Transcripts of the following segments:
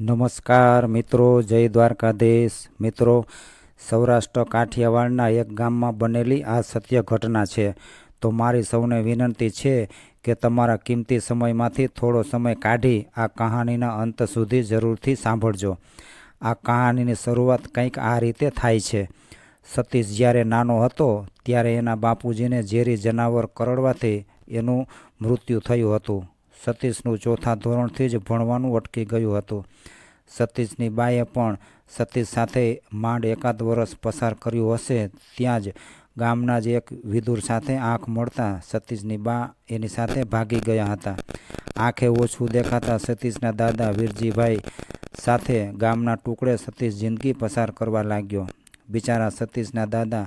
નમસ્કાર મિત્રો, જય દ્વારકાધીશ. મિત્રો, સૌરાષ્ટ્ર કાઠિયાવાડના એક ગામમાં બનેલી આ સત્ય ઘટના છે. તો મારી સૌને વિનંતી છે કે તમારા કિંમતી સમયમાંથી થોડો સમય કાઢી આ કહાનીના અંત સુધી જરૂરથી સાંભળજો. આ કહાનીની શરૂઆત કંઈક આ રીતે થાય છે. સતીશ જ્યારે નાનો હતો ત્યારે એના બાપુજીને ઝેરી જનાવર કરડવાથી એનું મૃત્યુ થયું હતું. સતીશનું ચોથા ધોરણથી જ ભણવાનું અટકી ગયું હતું. સતીશની બાએ પણ સતીશ સાથે માંડ એકાદ વર્ષ પસાર કર્યું હશે. ત્યાં જ ગામના જ એક વિદુર સાથે આંખ મળતા સતીશની બા એની સાથે ભાગી ગયા હતા. આંખે ઓછું દેખાતા સતીશના દાદા વીરજીભાઈ સાથે ગામના ટુકડે સતીશ જિંદગી પસાર કરવા લાગ્યો. બિચારા સતીશના દાદા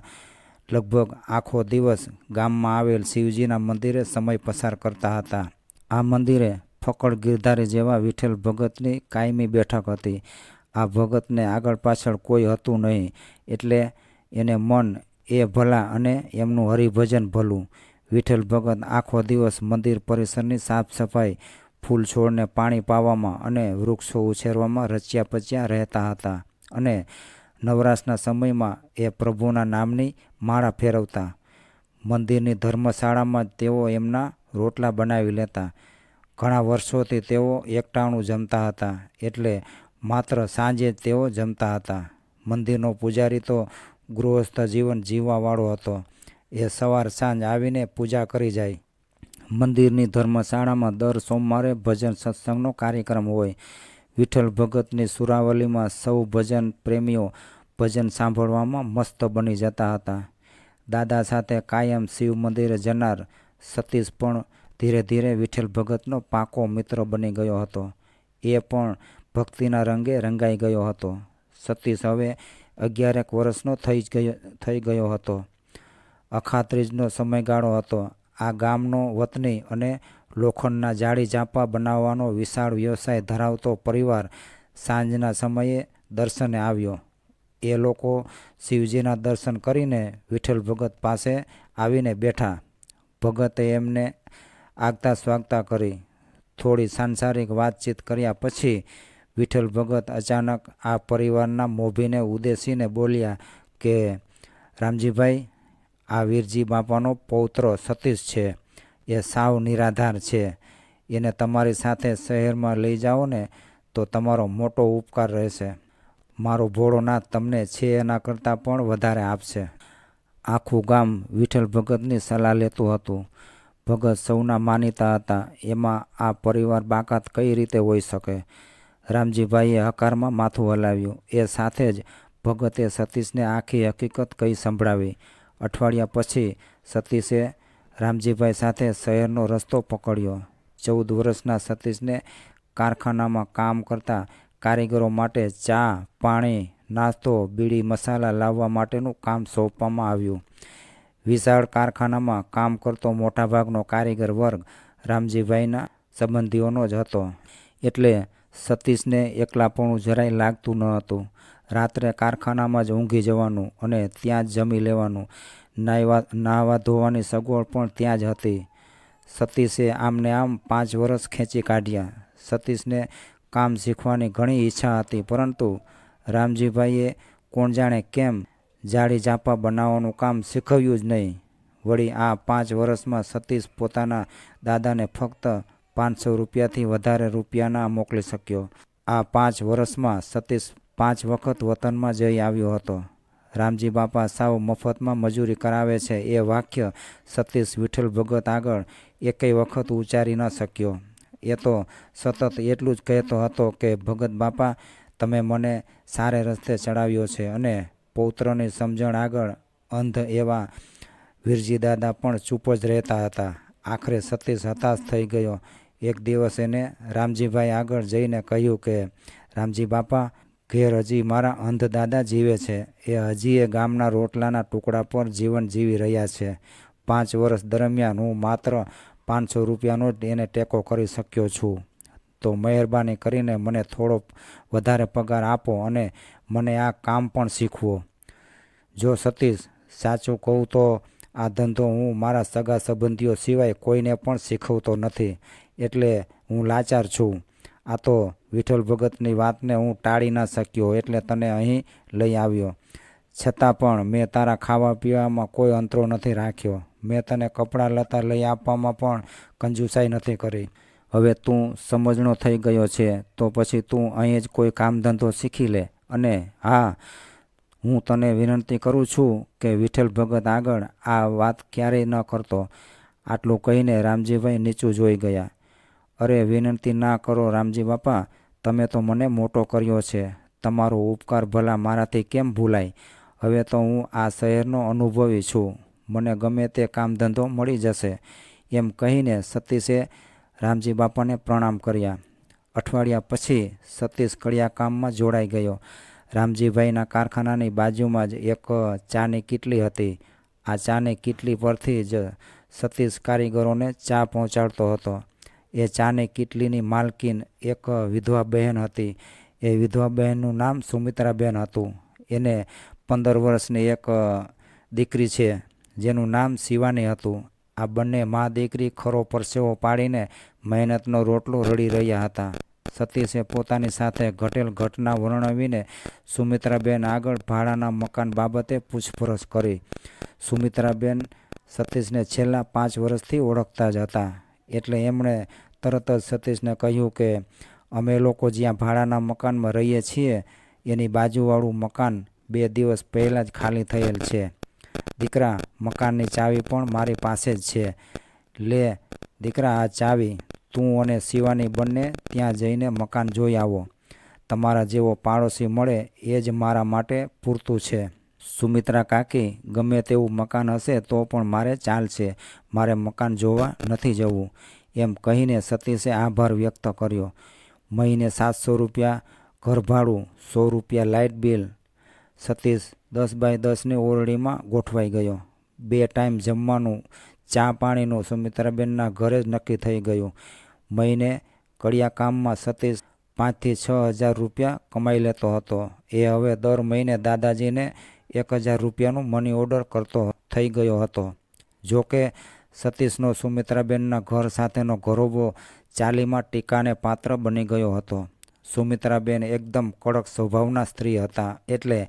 લગભગ આખો દિવસ ગામમાં આવેલ શિવજીના મંદિરે સમય પસાર કરતા હતા. આ મંદિરે ફકડ ગિરધારી જેવા વિઠ્ઠલ ભગતની કાયમી બેઠક હતી. આ ભગતને આગળ પાછળ કોઈ હતું નહીં, એટલે એને મન એ ભલા અને એમનું હરિભજન ભલું. વિઠ્ઠલ ભગત આખો દિવસ મંદિર પરિસરની સાફ સફાઈ, ફૂલ છોડને પાણી પાવામાં અને વૃક્ષો ઉછેરવામાં રચ્યા પચ્યા રહેતા હતા. અને નવરાશના સમયમાં એ પ્રભુના નામની માળા ફેરવતા. મંદિરની ધર્મશાળામાં તેઓ એમના રોટલા બનાવી લેતા. ઘણા વર્ષોથી તેઓ એકટાણું જમતા હતા, એટલે માત્ર સાંજે તેઓ જમતા હતા. મંદિરનો પૂજારી તો ગૃહસ્થ જીવન જીવવાવાળો હતો. એ સવાર સાંજ આવીને પૂજા કરી જાય. મંદિરની ધર્મશાળામાં દર સોમવારે ભજન સત્સંગનો કાર્યક્રમ હોય. વિઠ્ઠલ ભગતની સુરાવલીમાં સૌ ભજન પ્રેમીઓ ભજન સાંભળવામાં મસ્ત બની જતા હતા. દાદા સાથે કાયમ શિવ મંદિરે જનાર સતીશ પણ ધીરે ધીરે વિઠ્ઠલ ભગતનો પાકો મિત્ર બની ગયો હતો. એ પણ ભક્તિના રંગે રંગાઈ ગયો હતો. સતીશ હવે 11 વર્ષનો થઈ ગયો હતો. અખાત્રીજનો સમયગાળો હતો. આ ગામનો વતની અને લોખંડના જાળી ઝાંપા બનાવવાનો વિશાળ વ્યવસાય ધરાવતો પરિવાર સાંજના સમયે દર્શને આવ્યો. એ લોકો શિવજીના દર્શન કરીને વિઠ્ઠલ ભગત પાસે આવીને બેઠા. ભગતે એમને આગતા સ્વાગતા કરી. થોડી સાંસારિક વાતચીત કર્યા પછી વિઠ્ઠલ ભગત અચાનક આ પરિવારના મોભીને ઉદ્દેશીને બોલ્યા કે રામજીભાઈ, આ વીરજી બાપાનો પૌત્ર સતીશ છે. એ સાવ નિરાધાર છે. એને તમારી સાથે શહેરમાં લઈ જાઓ ને તો તમારો મોટો ઉપકાર રહેશે. મારો ભોળોનાથ તમને છે એના કરતાં પણ વધારે આપશે. આખું ગામ વિઠ્ઠલ ભગતની સલાહ લેતું હતું. ભગત સૌના માનીતા હતા. એમાં આ પરિવાર બાકાત કઈ રીતે હોઈ શકે? રામજીભાઈએ હકારમાં માથું હલાવ્યું. એ સાથે જ ભગતે સતીશને આખી હકીકત કહી સંભળાવી. અઠવાડિયા પછી સતીશે રામજીભાઈ સાથે શહેરનો રસ્તો પકડ્યો. 14 વર્ષના સતીશને કારખાનામાં કામ કરતા કારીગરો માટે ચા, પાણી, નાસ્તો, બીડી, મસાલા લાવવા માટેનું કામ સોંપવામાં આવ્યું. વિશાળ કારખાનામાં કામ કરતો મોટાભાગનો કારીગર વર્ગ રામજીભાઈના સંબંધીઓનો જ હતો. એટલે સતીશને એકલાપણું જરાય લાગતું ન હતું. રાત્રે કારખાનામાં જ ઊંઘી જવાનું અને ત્યાં જ જમી લેવાનું. નાહવા ધોવાની સગવડ પણ ત્યાં જ હતી. સતીશે આમને આમ 5 વર્ષ ખેંચી કાઢ્યા. સતીશને કામ શીખવાની ઘણી ઈચ્છા હતી, પરંતુ રામજીભાઈએ કોણ જાણે કેમ જાળી ઝાંપા બનાવવાનું કામ શીખવ્યું જ નહીં. વળી આ 5 વર્ષમાં સતીશ પોતાના દાદાને ફક્ત 500 રૂપિયાથી વધારે રૂપિયા ના મોકલી શક્યો. આ 5 વર્ષમાં સતીશ 5 વખત વતનમાં જઈ આવ્યો હતો. રામજી બાપા સાવ મફતમાં મજૂરી કરાવે છે એ વાક્ય સતીશ વિઠ્ઠલ ભગત આગળ એકેય વખત ઉચ્ચારી ન શક્યો. એ તો સતત એટલું જ કહેતો હતો કે ભગત બાપા, તમે મને સારે રસ્તે ચડાવ્યો છે. અને પૌત્રની સમજણ આગળ અંધ એવા વીરજી દાદા પણ ચૂપ જ રહેતા હતા. આખરે સતીશ હતાશ થઈ ગયો. એક દિવસ એને રામજીભાઈ આગળ જઈને કહ્યું કે રામજી બાપા, ઘેર હજી મારા અંધ દાદા જીવે છે. એ હજી એ ગામના રોટલાના ટુકડા પર જીવન જીવી રહ્યા છે. 5 વર્ષ દરમિયાન હું માત્ર 500 રૂપિયાનો જ એને ટેકો કરી શક્યો છું. તો મહેરબાની કરીને મને થોડો વધારે પગાર આપો અને મને આ કામ પણ શીખવો. જો સતીશ, સાચું કહું તો આ ધંધો હું મારા સગા સંબંધીઓ સિવાય કોઈને પણ શીખવતો નથી. એટલે હું લાચાર છું. આ તો વિઠ્ઠલ ભગતની વાતને હું ટાળી ના શક્યો એટલે તને અહીં લઈ આવ્યો. છતાં પણ મેં તારા ખાવા પીવામાં કોઈ અંતરો નથી રાખ્યો. મેં તને કપડાં લતા લઈ આપવામાં પણ કંજુસાઈ નથી કરી. હવે તું સમજણો થઈ ગયો છે તો પછી તું અહીં જ કોઈ કામ ધંધો શીખી લે. અને હા, હું તને વિનંતી કરું છું કે વિઠ્ઠલ ભગત આગળ આ વાત ક્યારેય ન કરતો. આટલું કહીને રામજીભાઈ નીચું જોઈ ગયા. અરે વિનંતી ના કરો રામજી બાપા, તમે તો મને મોટો કર્યો છે. તમારો ઉપકાર ભલા મારાથી કેમ ભૂલાય. હવે તો હું આ શહેરનો અનુભવી છું. મને ગમે તે કામ ધંધો મળી જશે. એમ કહીને સતીશે રામજી બાપાને પ્રણામ કર્યા. અઠવાડિયા પછી સતીશ કડિયા કામમાં જોડાઈ ગયો. રામજીભાઈના કારખાનાની બાજુમાં જ એક ચાની કીટલી હતી. આ ચાની કીટલી પરથી જ સતીશ કારીગરોને ચા પહોંચાડતો હતો. એ ચાની કીટલીની માલકીન એક વિધવા બહેન હતી. એ વિધવા બહેનનું નામ સુમિત્રાબેન હતું. એને 15 વર્ષની એક દીકરી છે જેનું નામ શિવાની હતું. આ બંને મા દીકરી ખરો પરસેવો પાડીને મહેનતનો રોટલો રડી રહ્યા હતા. સતીશે પોતાની સાથે ઘટેલ ઘટના વર્ણવીને સુમિત્રાબેન આગળ ભાડાના મકાન બાબતે પૂછપરછ કરી. સુમિત્રાબેન સતીશને છેલ્લા 5 વર્ષથી ઓળખતા જ હતા. એટલે એમણે તરત જ સતીશને કહ્યું કે અમે લોકો જ્યાં ભાડાના મકાનમાં રહીએ છીએ એની બાજુવાળું મકાન 2 દિવસ પહેલાં જ ખાલી થયેલ છે. દીકરા, મકાનની ચાવી પણ મારી પાસે જ છે. લે દીકરા, આ ચાવી. તું અને શિવાની બંને ત્યાં જઈને મકાન જોઈ આવો. તમારા જેવો પાડોશી મળે એ જ મારા માટે પૂરતું છે. સુમિત્રા કાકી, ગમે તેવું મકાન હશે તો પણ મારે ચાલશે. મારે મકાન જોવા નથી જવું. એમ કહીને સતીશે આભાર વ્યક્ત કર્યો. મહિને 700 રૂપિયા ઘરભાડું, 100 રૂપિયા લાઇટ બિલ. સતીશ 10 બાય 10ની ઓરડીમાં ગોઠવાઈ ગયો. 2 ટાઈમ જમવાનું, ચા પાણીનું સુમિત્રાબેનના ઘરે જ નક્કી થઈ ગયું. મહિને કડિયા કામમાં સતીશ 5 થી 6 હજાર રૂપિયા કમાઈ લેતો હતો. એ હવે દર મહિને દાદાજીને 1000 રૂપિયાનું મની ઓર્ડર કરતો થઈ ગયો હતો. જોકે સતીશનો સુમિત્રાબેનના ઘર સાથેનો ઘરોબો ચાલીમાં ટીકાને પાત્ર બની ગયો હતો. સુમિત્રાબેન એકદમ કડક સ્વભાવના સ્ત્રી હતા એટલે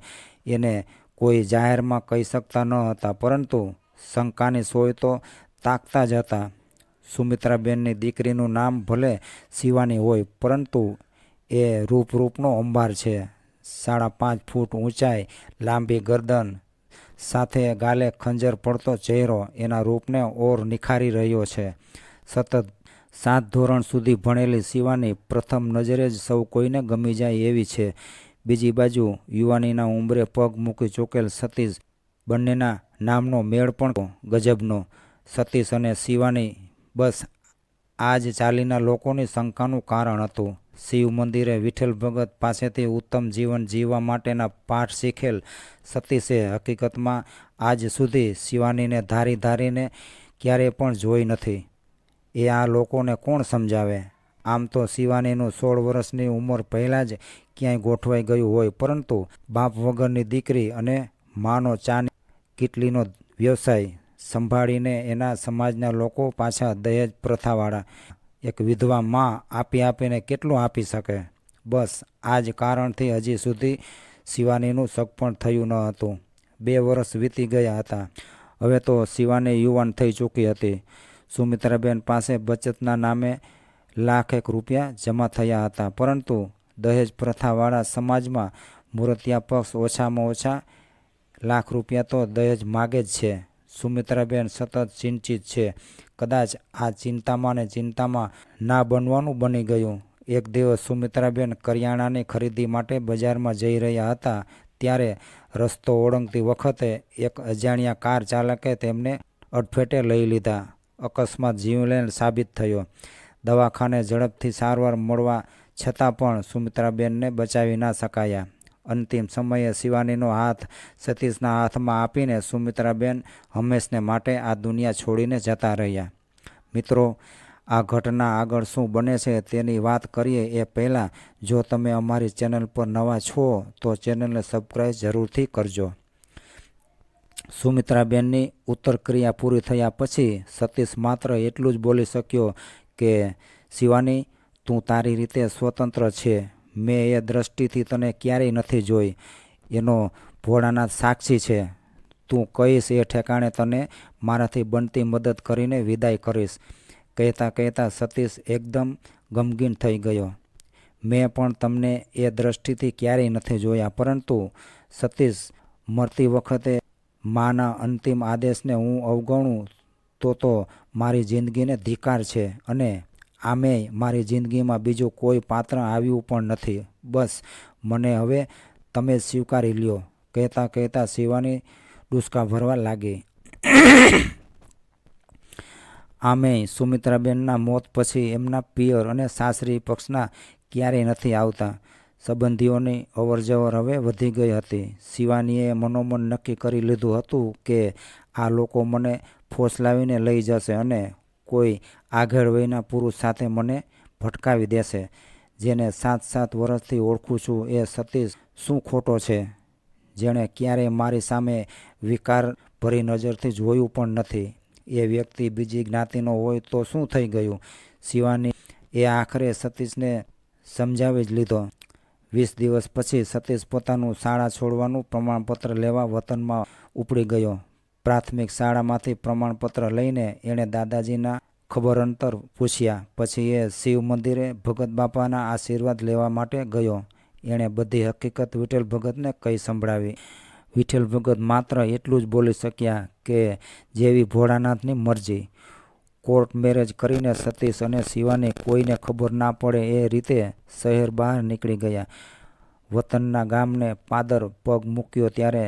એને કોઈ જાહેરમાં કહી શકતા ન હતા, પરંતુ શંકાની સોય તો તાકતા જ હતા. સુમિત્રાબેનની દીકરીનું નામ ભલે શિવાની હોય, પરંતુ એ રૂપનો અંબાર છે. 5.5 ફૂટ ઊંચાઈ, લાંબી ગરદન સાથે ગાલે ખંજર પડતો ચહેરો એના રૂપને ઓર નિખારી રહ્યો છે. સતત 7 ધોરણ સુધી ભણેલી શિવાની પ્રથમ નજરે જ સૌ કોઈને ગમી જાય એવી છે. બીજી બાજુ યુવાનીના ઉંબરે પગ મૂકી ચૂકેલ સતીશ. બંનેના નામનો મેળ પણ ગજબનો. સતીશ અને શિવાની, બસ આ જ ચાલીના લોકોની શંકાનું કારણ હતું. શિવ મંદિરે વિઠ્ઠલ ભગત પાસેથી ઉત્તમ જીવન જીવવા માટેના પાઠ શીખેલ સતીશે હકીકતમાં આજ સુધી શિવાનીને ધારીને ક્યારેય પણ જોઈ નથી. એ આ લોકોને કોણ સમજાવે? આમ તો શિવાનીનું 16 વર્ષની ઉંમર પહેલાં જ ક્યાંય ગોઠવાઈ ગયું હોય, પરંતુ બાપ વગરની દીકરી અને માનો ચાની કીટલીનો વ્યવસાય સંભાળીને એના સમાજના લોકો પાછા દહેજ પ્રથાવાળા એક વિધવા માં આપીને કેટલું આપી શકે? બસ આ જ કારણથી હજી સુધી શિવાનીનું સગપણ થયું ન હતું. 2 વર્ષ વીતી ગયા હતા. હવે તો શિવાની યુવાન થઈ ચૂકી હતી. સુમિત્રાબેન પાસે બચતના નામે લાખેક રૂપિયા જમા થયા હતા, પરંતુ દહેજ પ્રથાવાળા સમાજમાં મૂર્તિયા પક્ષ ઓછામાં ઓછા લાખ રૂપિયા તો દહેજ માગે જ છે. સુમિત્રાબેન સતત ચિંતિત છે. કદાચ આ ચિંતામાં ના બનવાનું બની ગયું. એક દિવસ સુમિત્રાબેન કરિયાણાની ખરીદી માટે બજારમાં જઈ રહ્યા હતા. ત્યારે રસ્તો ઓળંગતી વખતે એક અજાણ્યા કાર ચાલકે તેમને અડફેટે લઈ લીધા. અકસ્માત જીવલેણ સાબિત થયો. દવાખાને ઝડપથી સારવાર મળવા છતાં પણ સુમિત્રાબેનને બચાવી ના શકાયા. અંતિમ સમયે શિવાનીનો હાથ સતીશના હાથમાં આપીને સુમિત્રાબેન હંમેશને માટે આ દુનિયા છોડીને જતા રહ્યા. મિત્રો, આ ઘટના આગળ શું બને છે તેની વાત કરીએ એ પહેલાં જો તમે અમારી ચેનલ પર નવા છો તો ચેનલને સબસ્ક્રાઈબ જરૂરથી કરજો. સુમિત્રાબેનની ઉત્તરક્રિયા પૂરી થયા પછી સતીશ માત્ર એટલું જ બોલી શક્યો કે શિવાની, તું તારી રીતે સ્વતંત્ર છે. મેં એ દ્રષ્ટિથી તને ક્યારેય નથી જોઈ. એનો ભોળાનાથ સાક્ષી છે. તું કહીશ એ ઠેકાણે તને મારાથી બનતી મદદ કરીને વિદાય કરીશ. કહેતા કહેતા સતીશ એકદમ ગમગીન થઈ ગયો. મેં પણ તમને એ દ્રષ્ટિથી ક્યારેય નથી જોયા, પરંતુ સતીશ, મરતી વખતે માના અંતિમ આદેશને હું અવગણું તો મારી જિંદગીને ધિક્કાર છે. અને આમેય મારી જિંદગીમાં બીજું કોઈ પાત્ર આવ્યું પણ નથી. બસ મને હવે તમે જ સ્વીકારી લ્યો. કહેતા કહેતા શિવાની ડૂસકા ભરવા લાગી. આમેય સુમિત્રાબેનના મોત પછી એમના પિયર અને સાસરી પક્ષના ક્યારેય નથી આવતા. સંબંધીઓની અવરજવર હવે વધી ગઈ હતી. શિવાનીએ મનોમન નક્કી કરી લીધું હતું કે આ લોકો મને ફોસલાવીને લઈ જશે અને કોઈ આગળ વયના પુરુષ સાથે મને ભટકાવી દેશે. જેને 7 વર્ષથી ઓળખું છું એ સતીશ શું ખોટો છે, જેણે ક્યારેય મારી સામે વિકાર ભરી નજરથી જોયું પણ નથી. એ વ્યક્તિ બીજી જ્ઞાતિનો હોય તો શું થઈ ગયું? શિવાની એ આખરે સતીશને સમજાવી જ લીધો. 20 દિવસ પછી સતીશ પોતાનું શાળા છોડવાનું પ્રમાણપત્ર લેવા વતનમાં ઉપડી ગયો. પ્રાથમિક શાળામાંથી પ્રમાણપત્ર લઈને એણે દાદાજીના ખબરઅંતર પૂછ્યા. પછી એ શિવ મંદિરે ભગત બાપાના આશીર્વાદ લેવા માટે ગયો. એણે બધી હકીકત વિઠ્ઠલ ભગતને કહી સંભળાવી. વિઠ્ઠલ ભગત માત્ર એટલું જ બોલી શક્યા કે જેવી ભોળાનાથની મરજી. કોર્ટ મેરેજ કરીને સતીશ અને શિવાની કોઈને ખબર ના પડે એ રીતે શહેર બહાર નીકળી ગયા. વતનના ગામને પાદર પગ મૂક્યો ત્યારે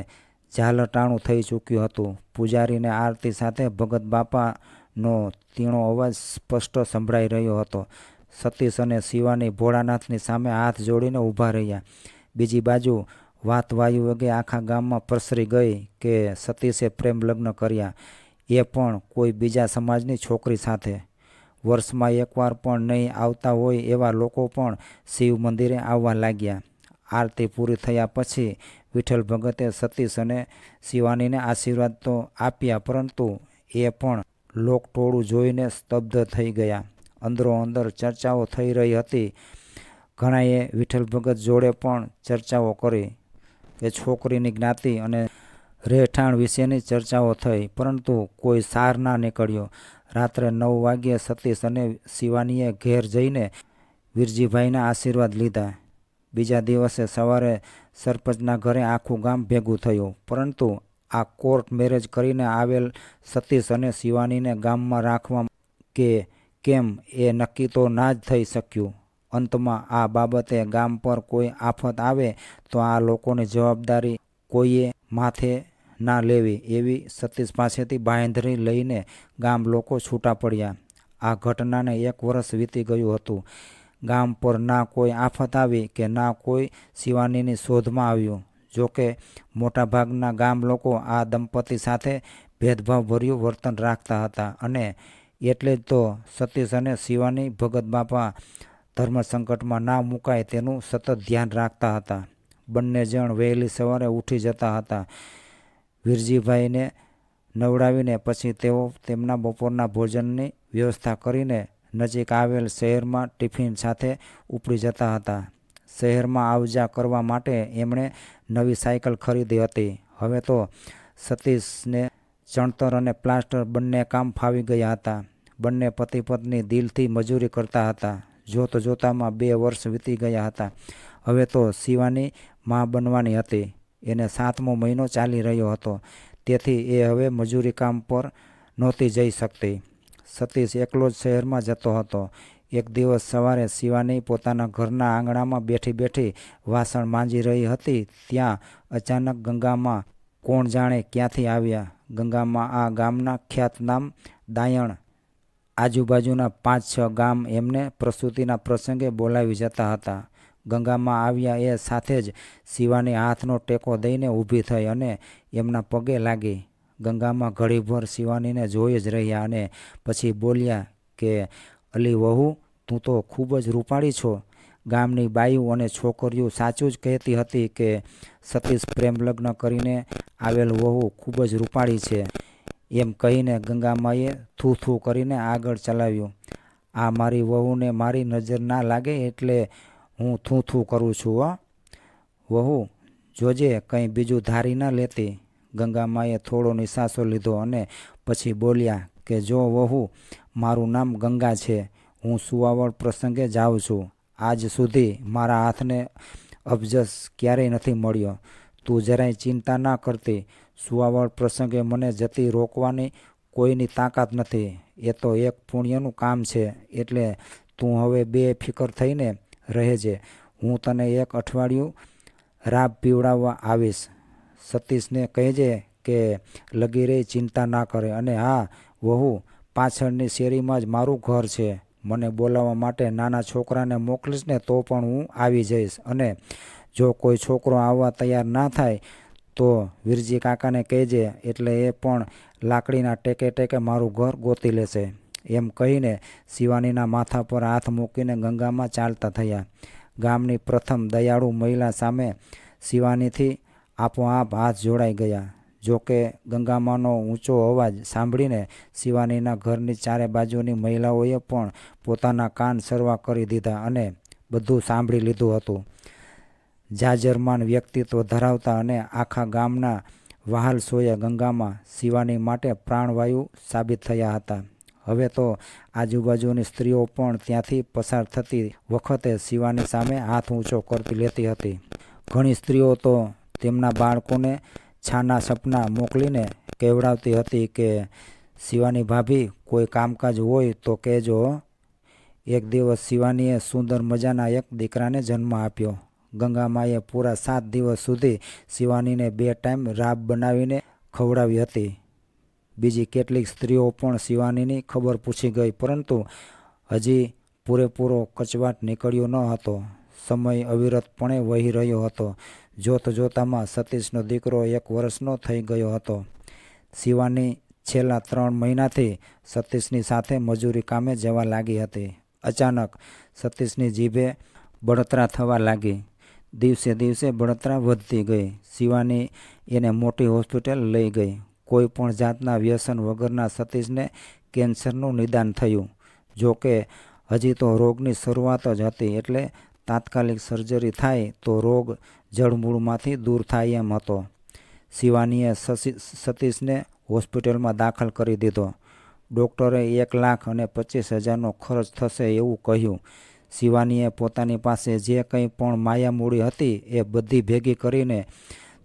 ઝાલટાણું થઈ ચૂક્યું હતું. પૂજારીને આરતી સાથે ભગત બાપાનો તીણો અવાજ સ્પષ્ટ સંભળાઈ રહ્યો હતો. સતીશ અને શિવાની ભોળાનાથની સામે હાથ જોડીને ઊભા રહ્યા. બીજી બાજુ વાત વાયુ વગે આખા ગામમાં પ્રસરી ગઈ કે સતીશે પ્રેમ લગ્ન કર્યા, એ પણ કોઈ બીજા સમાજની છોકરી સાથે. વર્ષમાં એકવાર પણ નહીં આવતા હોય એવા લોકો પણ શિવ મંદિરે આવવા લાગ્યા. આરતી પૂરી થયા પછી વિઠ્ઠલ ભગતે સતીશ અને શિવાનીને આશીર્વાદ તો આપ્યા, પરંતુ એ પણ લોકટોળું જોઈને સ્તબ્ધ થઈ ગયા. અંદરો અંદર ચર્ચાઓ થઈ રહી હતી. ઘણાએ વિઠ્ઠલ ભગત જોડે પણ ચર્ચાઓ કરી. એ છોકરીની જ્ઞાતિ અને રહેઠાણ વિશેની ચર્ચાઓ થઈ, પરંતુ કોઈ સાર ના નીકળ્યો. રાત્રે 9 વાગ્યે સતીશ અને શિવાનીએ ઘેર જઈને વીરજીભાઈના આશીર્વાદ લીધા. બીજા દિવસે સવારે સરપંચના ઘરે આખું ગામ ભેગું થયું, પરંતુ આ કોર્ટ મેરેજ કરીને આવેલ સતીશ અને શિવાનીને ગામમાં રાખવા કે કેમ એ નક્કી તો ના જ થઈ શક્યું. અંતમાં આ બાબતે ગામ પર કોઈ આફત આવે તો આ લોકોની જવાબદારી કોઈએ માથે ના લેવી એવી સતીશ પાસેથી બાંહેધરી લઈને ગામ લોકો છૂટા પડ્યા. આ ઘટનાને 1 વર્ષ વીતી ગયું હતું. ગામ પર ના કોઈ આફત આવી કે ના કોઈ શિવાનીની શોધમાં આવ્યું. જોકે મોટાભાગના ગામ લોકો આ દંપતી સાથે ભેદભાવભર્યું વર્તન રાખતા હતા, અને એટલે જ તો સતીશ અને શિવાની ભગત બાપા ધર્મસંકટમાં ના મુકાય તેનું સતત ધ્યાન રાખતા હતા. બંને જણ વહેલી સવારે ઉઠી જતા હતા. વીરજીભાઈને નવડાવીને પછી તેઓ તેમના બપોરના ભોજનની વ્યવસ્થા કરીને નજીક આવેલ શહેરમાં ટિફિન સાથે ઉપડી જતા હતા. શહેરમાં આવજા કરવા માટે એમણે નવી સાયકલ ખરીદી હતી. હવે તો સતીશને ચણતર અને પ્લાસ્ટર બંને કામ ફાવી ગયા હતા. બંને પતિ પત્ની દિલથી મજૂરી કરતા હતા. જોત જોતામાં 2 વર્ષ વીતી ગયા હતા. હવે તો શિવાની માં બનવાની હતી. એને 7મો મહિનો ચાલી રહ્યો હતો, તેથી એ હવે મજૂરી કામ પર નહોતી જઈ શકતી. સતીશ એકલો જ શહેરમાં જતો હતો. એક દિવસ સવારે શિવાની પોતાના ઘરના આંગણામાં બેઠી બેઠી વાસણ માંજી રહી હતી. ત્યાં અચાનક ગંગામાં કોણ જાણે ક્યાંથી આવ્યા. ગંગામાં આ ગામના ખ્યાતનામ દાયણ આજુબાજુના 5-6 ગામ એમને પ્રસૂતિના પ્રસંગે બોલાવી જતા હતા. ગંગામાં આવ્યા એ સાથે જ શિવાની હાથનો ટેકો દઈને ઊભી થઈ અને એમના પગે લાગી. ગંગામાં ઘડીભર શિવાનીને જોઈ જ રહ્યા અને પછી બોલ્યા કે અલી વહુ, તું તો ખૂબ જ રૂપાળી છો. ગામની બાઈઓ અને છોકરીઓ સાચું જ કહેતી હતી કે સતીશ પ્રેમ લગ્ન કરીને આવેલ વહુ ખૂબ જ રૂપાળી છે. એમ કહીને ગંગામાએ થૂ થૂ કરીને આગળ ચલાવ્યું. આ મારી વહુને મારી નજર ના લાગે એટલે હું થૂ કરું છું હો. વહુ જોજે કંઈ બીજું ધારી ના લેતી. ગંગામાએ થોડો નિસાસો લીધો અને પછી બોલ્યા કે જો વહુ, મારું નામ ગંગા છે. હું સુવાવડ પ્રસંગે જાઉં છું. આજ સુધી મારા હાથને અબજસ ક્યારેય નથી મળ્યો. તું જરાય ચિંતા ના કરતી. સુવાવડ પ્રસંગે મને જતી રોકવાની કોઈની તાકાત નથી. એ તો એક પુણ્યનું કામ છે. એટલે તું હવે બેફિકર થઈને રહેજે. હું તને એક અઠવાડિયું રાબ પીવડાવવા આવીશ. સતીશને કહેજે કે લગીરે ચિંતા ના કરે. અને હા વહુ, પાછળની શેરીમાં જ મારું ઘર છે. મને બોલાવવા માટે નાના છોકરાને મોકલીશ ને તો પણ હું આવી જઈશ. અને જો કોઈ છોકરો આવવા તૈયાર ના થાય તો વીરજી કાકાને કહેજે, એટલે એ પણ લાકડીના ટેકે ટેકે મારું ઘર ગોતી લેશે. એમ કહીને શિવાનીના માથા પર હાથ મૂકીને ગંગામાં ચાલતા થયા. ગામની પ્રથમ દયાળુ મહિલા સામે શિવાનીથી આપોઆપ હાથ જોડાઈ ગયા. જોકે ગંગામાનો ઊંચો અવાજ સાંભળીને શિવાનીના ઘરની ચારે બાજુની મહિલાઓએ પણ પોતાના કાન સરવા કરી દીધા અને બધું સાંભળી લીધું હતું. જાજરમાન વ્યક્તિત્વ ધરાવતા અને આખા ગામના વહાલસોએ ગંગામાં શિવાની માટે પ્રાણવાયુ સાબિત થયા હતા. હવે તો આજુબાજુની સ્ત્રીઓ પણ ત્યાંથી પસાર થતી વખતે શિવાની સામે હાથ ઊંચો કરતી લેતી હતી. ઘણી સ્ત્રીઓ તો તેમના બાળકોને છાના સપના મોકલીને કહેવડાવતી હતી કે શિવાની ભાભી, કોઈ કામકાજ હોય તો કહેજો. એક દિવસ શિવાનીએ સુંદર મજાના એક દીકરાને જન્મ આપ્યો. ગંગામાએ પૂરા 7 દિવસ સુધી શિવાનીને 2 ટાઈમ રાબ બનાવીને ખવડાવી હતી. બીજી કેટલીક સ્ત્રીઓ પણ શિવાનીની ખબર પૂછી ગઈ, પરંતુ હજી પૂરેપૂરો કચવાટ નીકળ્યો ન હતો. સમય અવિરતપણે વહી રહ્યો હતો. જોતજોતામાં સતીશનો દીકરો 1 વર્ષનો થઈ ગયો હતો. શિવાની છેલ્લા 3 મહિનાથી સતીશની સાથે મજૂરી કામે જવા લાગી હતી. અચાનક સતીશની જીભે બળતરા થવા લાગી. દિવસે દિવસે બળતરા વધતી ગઈ. શિવાની એને મોટી હોસ્પિટલ લઈ ગઈ. કોઈ પણ જાતના વ્યસન વગરના સતીશને કેન્સરનું નિદાન થયું. જોકે હજી તો રોગની શરૂઆત જ હતી, એટલે તાત્કાલિક સર્જરી થાય તો રોગ જડમૂળમાંથી દૂર થાય એમ હતો. શિવાનીએ સતીશને હોસ્પિટલમાં દાખલ કરી દીધો. ડૉક્ટરે 1,25,000નો ખર્ચ થશે એવું કહ્યું. શિવાનીએ પોતાની પાસે જે કંઈ પણ માયા મૂડી હતી એ બધી ભેગી કરીને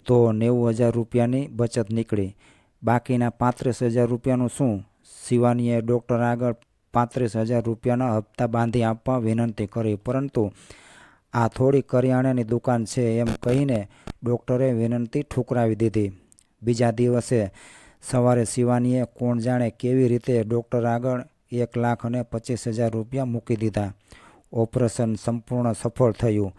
તો 90,000 રૂપિયાની બચત નીકળી. બાકીના 35,000 રૂપિયાનું શું? શિવાનીએ ડૉક્ટર આગળ 35,000 રૂપિયાના હપ્તા બાંધી આપવા વિનંતી કરી, પરંતુ આ થોડી કરિયાણાની દુકાન છે એમ કહીને ડૉક્ટરે વિનંતી ઠુકરાવી દીધી. બીજા દિવસે સવારે શિવાનીએ કોણ જાણે કેવી રીતે ડૉક્ટર આગળ 1,25,000 રૂપિયા મૂકી દીધા. ઓપરેશન સંપૂર્ણ સફળ થયું.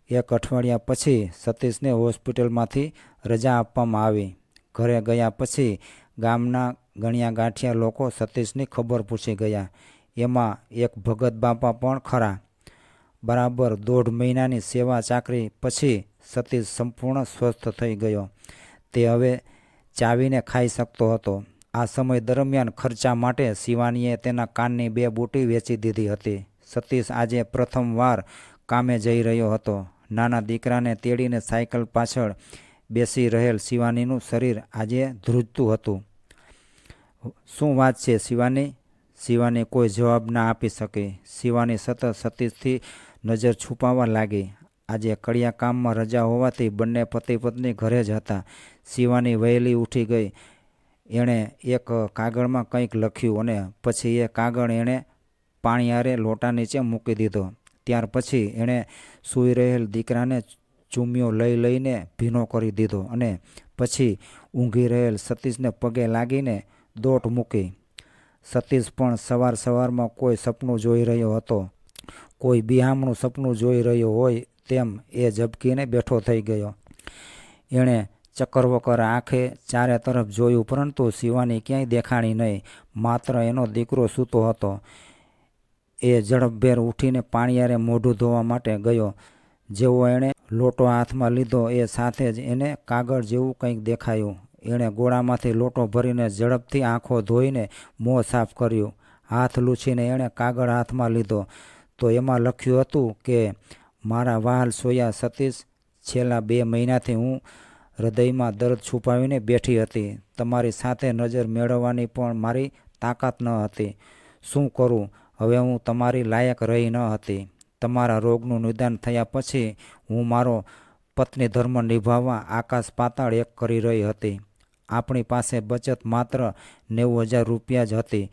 1 અઠવાડિયા પછી સતીશને હોસ્પિટલમાંથી રજા આપવામાં આવી. ઘરે ગયા પછી ગામના ગણ્યા ગાંઠિયા લોકો સતીશની ખબર પૂછી ગયા. એમાં એક ભગત બાપા પણ ખરા. બરાબર 1.5 મહિનાની સેવા ચાકરી પછી સતીશ સંપૂર્ણ સ્વસ્થ થઈ ગયો. તે હવે ચાવીને ખાઈ શકતો હતો. આ સમય દરમિયાન ખર્ચા માટે શિવાનીએ તેના કાનની 2 બુટ્ટી વેચી દીધી હતી. સતીશ આજે પ્રથમ વાર કામે જઈ રહ્યો હતો. નાના દીકરાને તેડીને સાયકલ પાછળ બેસી રહેલ શિવાનીનું શરીર આજે ધ્રુજતું હતું. શું વાત છે શિવાની? શિવાની કોઈ જવાબ ના આપી શકી. શિવાની સતત સતીશથી નજર છુપાવવા લાગી. આજે કડિયા કામમાં રજા હોવાથી બંને પતિ પત્ની ઘરે જ હતા. શિવાની વહેલી ઉઠી ગઈ. એણે એક કાગળમાં કંઈક લખ્યું અને પછી એ કાગળ એણે પાણીયારે લોટા નીચે મૂકી દીધો. ત્યાર પછી એણે સૂઈ રહેલ દીકરાને ચૂમિયો લઈને ભીનો કરી દીધો અને પછી ઊંઘી રહેલ સતીશને પગે લાગીને દોટ મૂકી. સતીશ પણ સવારમાં કોઈ સપનું જોઈ રહ્યો હતો. કોઈ બિહામણું સપનું જોઈ રહ્યો હોય તેમ એ ઝબકીને બેઠો થઈ ગયો. એણે ચક્કરવકર આંખે ચારે તરફ જોયું, પરંતુ શિવાની ક્યાંય દેખાણી નહીં. માત્ર એનો દીકરો સૂતો હતો. એ ઝડપભેર ઉઠીને પાણીયારે મોઢું ધોવા માટે ગયો. જેવો એણે લોટો હાથમાં લીધો એ સાથે જ એને કાગળ જેવું કંઈક દેખાયું. એણે ગોળામાંથી લોટો ભરીને ઝડપથી આંખો ધોઈને મોં સાફ કર્યું. હાથ લૂછીને એણે કાગળ હાથમાં લીધો તો એમાં લખ્યું હતું કે મારા વહાલ સોયા સતીશ, છેલ્લા 2 મહિનાથી હું હૃદયમાં દર્દ છુપાવીને બેઠી હતી. તમારી સાથે નજર મેળવવાની પણ મારી તાકાત ન હતી. શું કરું? હવે હું તમારી લાયક રહી ન હતી. તમારા રોગનું નિદાન થયા પછી હું મારો પત્ની ધર્મ નિભાવવા આકાશ પાતાળ એક કરી રહી હતી. આપણી પાસે બચત માત્ર 90,000 રૂપિયા જ હતી,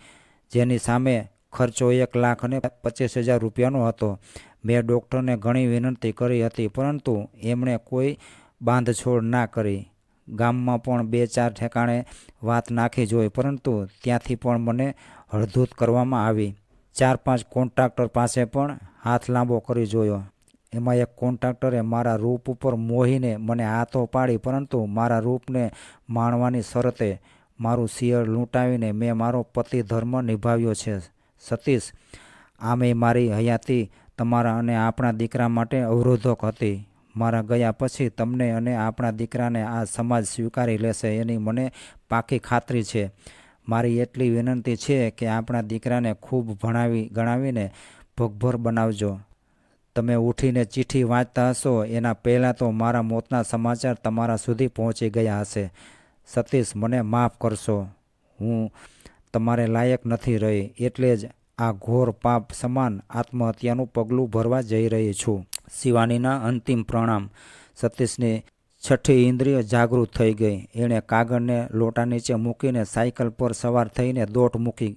જેની સામે ખર્ચો 1,25,000 રૂપિયાનો હતો. મેં ડૉક્ટરને ઘણી વિનંતી કરી હતી, પરંતુ એમણે કોઈ બાંધછોડ ના કરી. ગામમાં પણ 2-4 ઠેકાણે વાત નાખી જોઈ, પરંતુ ત્યાંથી પણ મને હળધૂત કરવામાં આવી. 4-5 કોન્ટ્રાક્ટર પાસે પણ હાથ લાંબો કરી જોયો. એમાં એક કોન્ટ્રાક્ટરે મારા રૂપ ઉપર મોહીને મને હાથો પાડી, પરંતુ મારા રૂપને માણવાની શરતે મારું શિયળ લૂંટાવીને મેં મારો પતિ ધર્મ નિભાવ્યો છે. સતીશ, આમેય મારી હયાતી તમારા અને આપણા દીકરા માટે અવરોધક હતી. મારા ગયા પછી તમને અને આપણા દીકરાને આ સમાજ સ્વીકારી લેશે એની મને પાકી ખાતરી છે. મારી એટલી વિનંતી છે કે આપણા દીકરાને ખૂબ ભણાવી ગણાવીને પગભર બનાવજો. તમે ઉઠીને ચિઠ્ઠી વાંચતા હશો એના પહેલાં તો મારા મોતના સમાચાર તમારા સુધી પહોંચી ગયા હશે. સતીશ, મને માફ કરશો. હું તમારે લાયક નથી રહી, એટલે જ આ ઘોર પાપ સમાન આત્મહત્યાનું પગલું ભરવા જઈ રહી છું. શિવાનીના અંતિમ પ્રણામ. સતીશની છઠ્ઠી ઇન્દ્રિય જાગૃત થઈ ગઈ. એણે કાગળને લોટા નીચે મૂકીને સાયકલ પર સવાર થઈને દોટ મૂકી.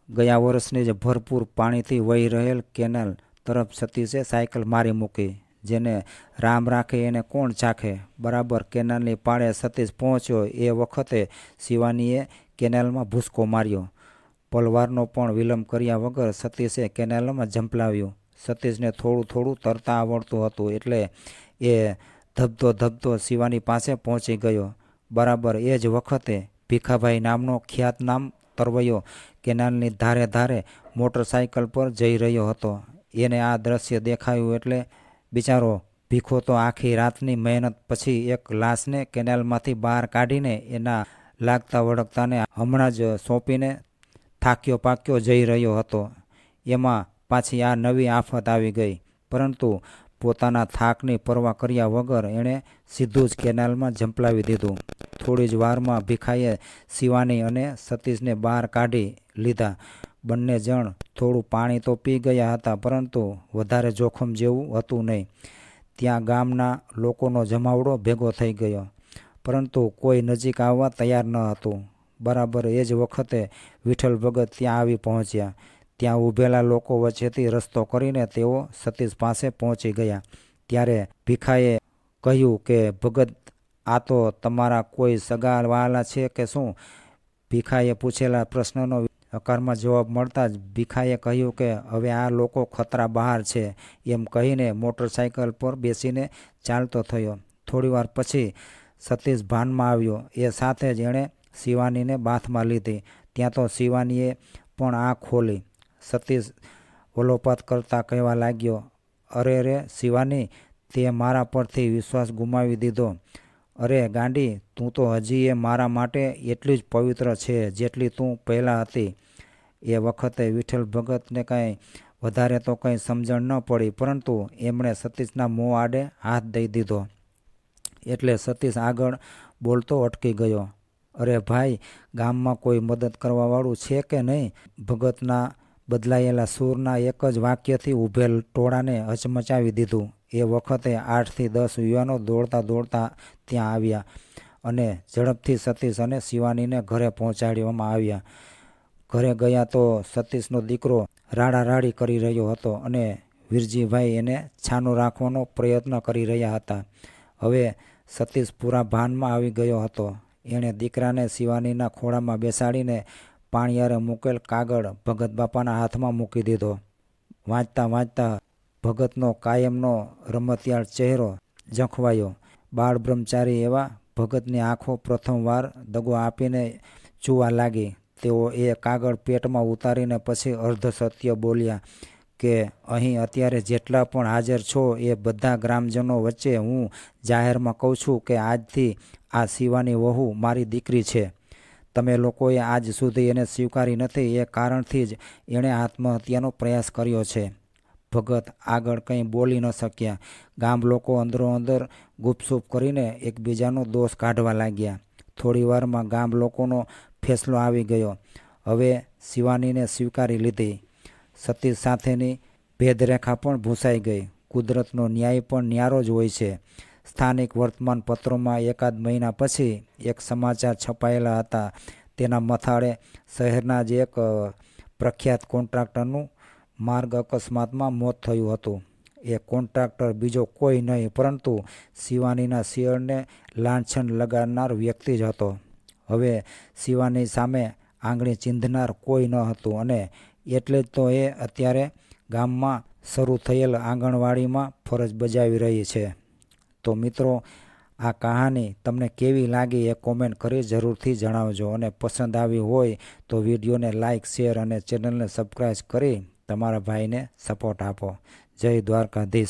ગયા વર્ષની જ ભરપૂર પાણીથી વહી રહેલ કેનાલ તરફ સતીશે સાયકલ મારી મૂકી. જેને રામ રાખે એને કોણ ચાખે. બરાબર કેનાલની પાળે સતીશ પહોંચ્યો એ વખતે શિવાનીએ કેનાલમાં ભૂસકો માર્યો. પલવારનો પણ વિલંબ કર્યા વગર સતીશે કેનાલમાં ઝંપલાવ્યું. સતીશને થોડું થોડું તરતા આવડતું હતું, એટલે એ ધબધો શિવાની પાસે પહોંચી ગયો. બરાબર એ જ વખતે ભીખાભાઈ નામનો ખ્યાતનામ તરવૈયો કેનાલની ધારે ધારે મોટરસાયકલ પર જઈ રહ્યો હતો. એને આ દ્રશ્ય દેખાયું એટલે બિચારો ભીખો તો આખી રાતની મહેનત પછી એક લાશને કેનાલમાંથી બહાર કાઢીને એના લાગતા વળગતાને હમણાં જ સોંપીને થાક્યો પાક્યો જઈ રહ્યો હતો. એમાં પાછી આ નવી આફત આવી ગઈ, પરંતુ પોતાના થાકની પરવા કર્યા વગર એણે સીધું જ કેનાલમાં ઝંપલાવી દીધું. થોડી જ વારમાં ભીખાએ શિવાની અને સતીશને બહાર કાઢી લીધા. બંને જણ થોડું પાણી તો પી ગયા હતા, પરંતુ વધારે જોખમ જેવું હતું નહીં. ત્યાં ગામના લોકોનો જમાવડો ભેગો થઈ ગયો, પરંતુ કોઈ નજીક આવવા તૈયાર ન હતું. બરાબર એ જ વખતે વિઠ્ઠલ ભગત ત્યાં આવી પહોંચ્યા. ત્યાં ઊભેલા લોકો વચ્ચેથી રસ્તો કરીને તેઓ સતીશ પાસે પહોંચી ગયા. ત્યારે ભીખાએ કહ્યું કે ભગત, આ તો તમારા કોઈ સગા વહાલા છે કે શું? ભીખાએ પૂછેલા પ્રશ્નનો હકારમાં જવાબ મળતા જ ભીખાએ કહ્યું કે હવે આ લોકો ખતરા બહાર છે. એમ કહીને મોટરસાયકલ પર બેસીને ચાલતો થયો. થોડીવાર પછી સતીશ ભાનમાં આવ્યો. એ સાથે જ એણે શિવાનીને બાથમાં લીધી. ત્યાં તો શિવાનીએ પણ આંખ ખોલી. સતીશ વલોપાત કરતા કહેવા લાગ્યો, અરે રે શિવાની, તે મારા પરથી વિશ્વાસ ગુમાવી દીધો. અરે ગાંડી, તું તો હજી એ મારા માટે એટલી જ પવિત્ર છે જેટલી તું પહેલાં હતી. એ વખતે વિઠ્ઠલ ભગતને કાંઈ વધારે તો કંઈ સમજણ ન પડી, પરંતુ એમણે સતીશના મોં આડે હાથ દઈ દીધો. એટલે સતીશ આગળ બોલતો અટકી ગયો. અરે ભાઈ, ગામમાં કોઈ મદદ કરવાવાળું છે કે નહીં? ભગતના બદલાયેલા સૂરના એક જ વાક્યથી ઊભેલ ટોળાને હચમચાવી દીધું. એ વખતે 8થી 10 યુવાનો દોડતા દોડતા ત્યાં આવ્યા અને ઝડપથી સતીશ અને શિવાનીને ઘરે પહોંચાડવામાં આવ્યા. ઘરે ગયા તો સતીશનો દીકરો રાડારાડી કરી રહ્યો હતો અને વીરજીભાઈ એને છાનું રાખવાનો પ્રયત્ન કરી રહ્યા હતા. હવે સતીશ પૂરા ભાનમાં આવી ગયો હતો. એણે દીકરાને શિવાનીના ખોળામાં બેસાડીને પાણીયારે મૂકેલ કાગળ ભગત બાપાના હાથમાં મૂકી દીધો. વાંચતા વાંચતા ભગતનો કાયમનો રમતિયાળ ચહેરો ઝંખવાયો. બાળ બ્રહ્મચારી એવા ભગતની આંખો પ્રથમવાર દગો આપીને ચૂવા લાગી. તેઓ એ કાગળ પેટમાં ઉતારીને પછી અર્ધ સત્ય બોલ્યા કે અહીં અત્યારે જેટલા પણ હાજર છો એ બધા ગ્રામજનો વચ્ચે હું જાહેરમાં કહું છું કે આજથી આ શિવાની વહુ મારી દીકરી છે. તમે લોકોએ આજ સુધી એને સ્વીકારી નથી. એ કારણથી જ એણે આત્મહત્યાનો પ્રયાસ કર્યો છે. ભગત આગળ કંઈ બોલી ન શક્યા. ગામ લોકો અંદરોઅંદર ગુપસુપ કરીને એકબીજાનો દોષ કાઢવા લાગ્યા. થોડી વારમાં ગામ લોકોનો ફેસલો આવી ગયો. હવે શિવાનીને સ્વીકારી લીધી. સતીશ સાથેની ભેદરેખા પણ ભૂંસાઈ ગઈ. કુદરતનો ન્યાય પણ ન્યારો જ હોય છે. સ્થાનિક વર્તમાન પત્રોમાં એકાદ મહિના પછી એક સમાચાર છપાયેલા હતા. તેના મથાળે શહેરના જ એક પ્રખ્યાત કોન્ટ્રાક્ટરનું માર્ગ અકસ્માતમાં મોત થયું હતું. એ કોન્ટ્રાક્ટર બીજો કોઈ નહીં પરંતુ શિવાનીના શિયળને લાંછન લગાડનાર વ્યક્તિ જ હતો. હવે શિવાની સામે આંગળી ચીંધનાર કોઈ ન હતું અને એટલે જ તો એ અત્યારે ગામમાં શરૂ થયેલ આંગણવાડીમાં ફરજ બજાવી રહી છે. તો મિત્રો, આ કહાની તમને કેવી લાગી એ કોમેન્ટ કરી જરૂરથી જણાવજો. અને પસંદ આવી હોય તો વિડીયોને લાઇક, શેર અને ચેનલને સબસ્ક્રાઈબ કરી તમારા ભાઈને સપોર્ટ આપો. જય દ્વારકાધીશ.